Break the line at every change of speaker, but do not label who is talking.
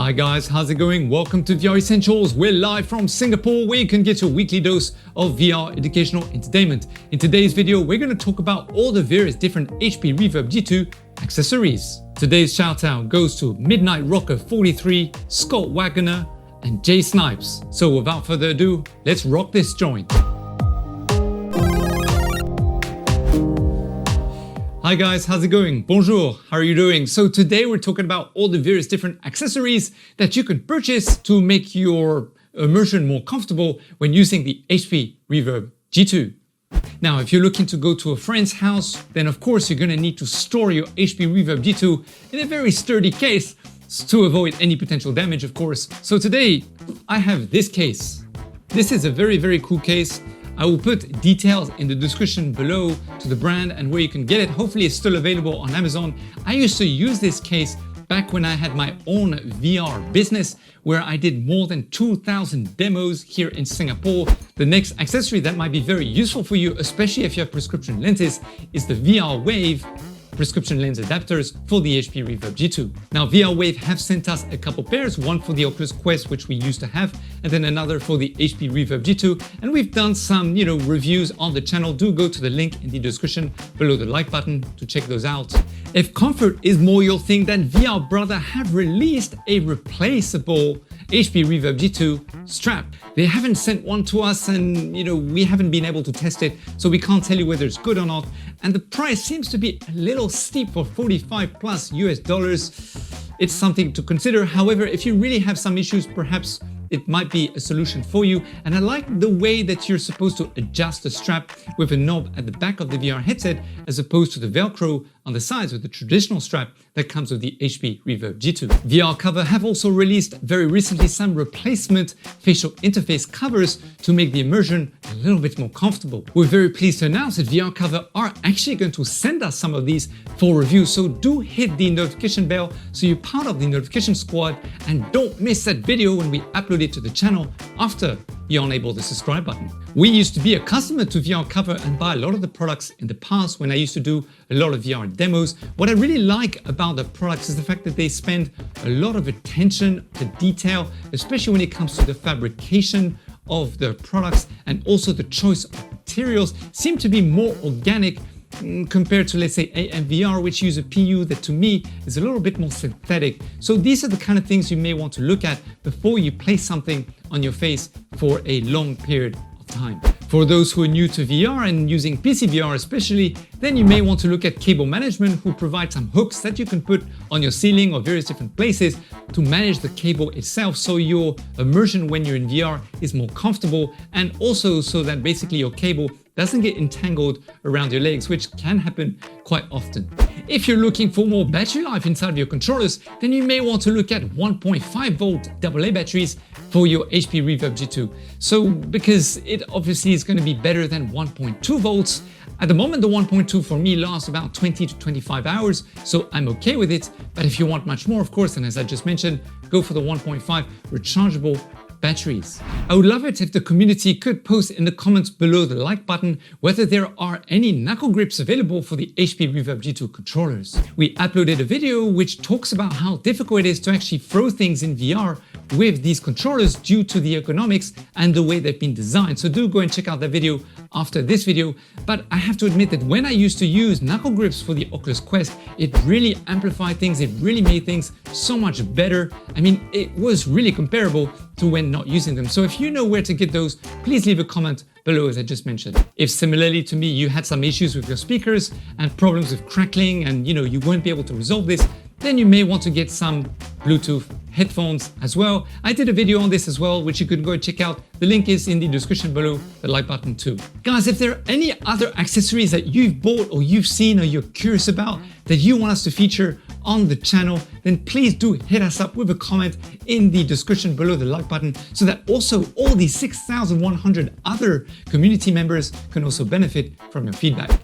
Hi guys, how's it going? Welcome to VR Essentials. We're live from Singapore where you can get your weekly dose of VR educational entertainment. In today's video, we're going to talk about all the various different HP Reverb G2 accessories. Today's shout out goes to Midnight Rocker 43, Scott Wagner, and Jay Snipes. So without further ado, let's rock this joint. Hi guys, how's it going? Bonjour, how are you doing? So today we're talking about all the various different accessories that you can purchase to make your immersion more comfortable when using the HP Reverb G2. Now, if you're looking to go to a friend's house, then of course you're gonna need to store your HP Reverb G2 in a very sturdy case to avoid any potential damage, of course. So today I have this case. This is a very cool case. I will put details in the description below to the brand and where you can get it. Hopefully it's still available on Amazon. I used to use this case back when I had my own VR business where I did more than 2,000 demos here in Singapore. The next accessory that might be very useful for you, especially if you have prescription lenses, is the VR Wave prescription lens adapters for the HP Reverb G2. Now VR Wave have sent us a couple pairs, one for the Oculus Quest, which we used to have, and then another for the HP Reverb G2. And we've done some, reviews on the channel. Do go to the link in the description below the like button to check those out. If comfort is more your thing, then VR Brother have released a replaceable HP Reverb G2 strap. They haven't sent one to us and we haven't been able to test it, so we can't tell you whether it's good or not. And the price seems to be a little steep for 45 plus US dollars. It's something to consider. However, if you really have some issues, perhaps it might be a solution for you. And I like the way that you're supposed to adjust the strap with a knob at the back of the VR headset as opposed to the Velcro on the sides with the traditional strap that comes with the HP Reverb G2. VR Cover have also released very recently some replacement facial interface covers to make the immersion a little bit more comfortable. We're very pleased to announce that VR Cover are actually going to send us some of these for review, so do hit the notification bell so you're part of the notification squad and don't miss that video when we upload it to the channel after you enable the subscribe button. We used to be a customer to VR Cover and buy a lot of the products in the past when I used to do a lot of VR demos. What I really like about the products is the fact that they spend a lot of attention to detail, especially when it comes to the fabrication of the products, and also the choice of materials seem to be more organic compared to, let's say, AMVR, which use a PU that to me is a little bit more synthetic. So these are the kind of things you may want to look at before you place something on your face for a long period of time. For those who are new to VR and using PC VR especially, then you may want to look at Cable Management, who provide some hooks that you can put on your ceiling or various different places to manage the cable itself, so your immersion when you're in VR is more comfortable, and also so that basically your cable doesn't get entangled around your legs, which can happen quite often. If you're looking for more battery life inside of your controllers, then you may want to look at 1.5 volt AA batteries for your HP Reverb G2. So because it obviously is going to be better than 1.2 volts. At the moment, the 1.2 for me lasts about 20 to 25 hours, so I'm okay with it. But if you want much more, of course, and as I just mentioned, go for the 1.5 rechargeable batteries. I would love it if the community could post in the comments below the like button whether there are any knuckle grips available for the HP Reverb G2 controllers. We uploaded a video which talks about how difficult it is to actually throw things in VR with these controllers due to the ergonomics and the way they've been designed. So do go and check out that video after this video. But I have to admit that when I used to use knuckle grips for the Oculus Quest, it really amplified things. It really made things so much better. I mean, it was really comparable to when not using them. So if you know where to get those, please leave a comment below as I just mentioned. If similarly to me, you had some issues with your speakers and problems with crackling and you won't be able to resolve this, then you may want to get some Bluetooth headphones as well. I did a video on this as well, which you could go and check out. The link is in the description below, the like button too. Guys, if there are any other accessories that you've bought or you've seen or you're curious about that you want us to feature on the channel, then please do hit us up with a comment in the description below the like button so that also all these 6,100 other community members can also benefit from your feedback.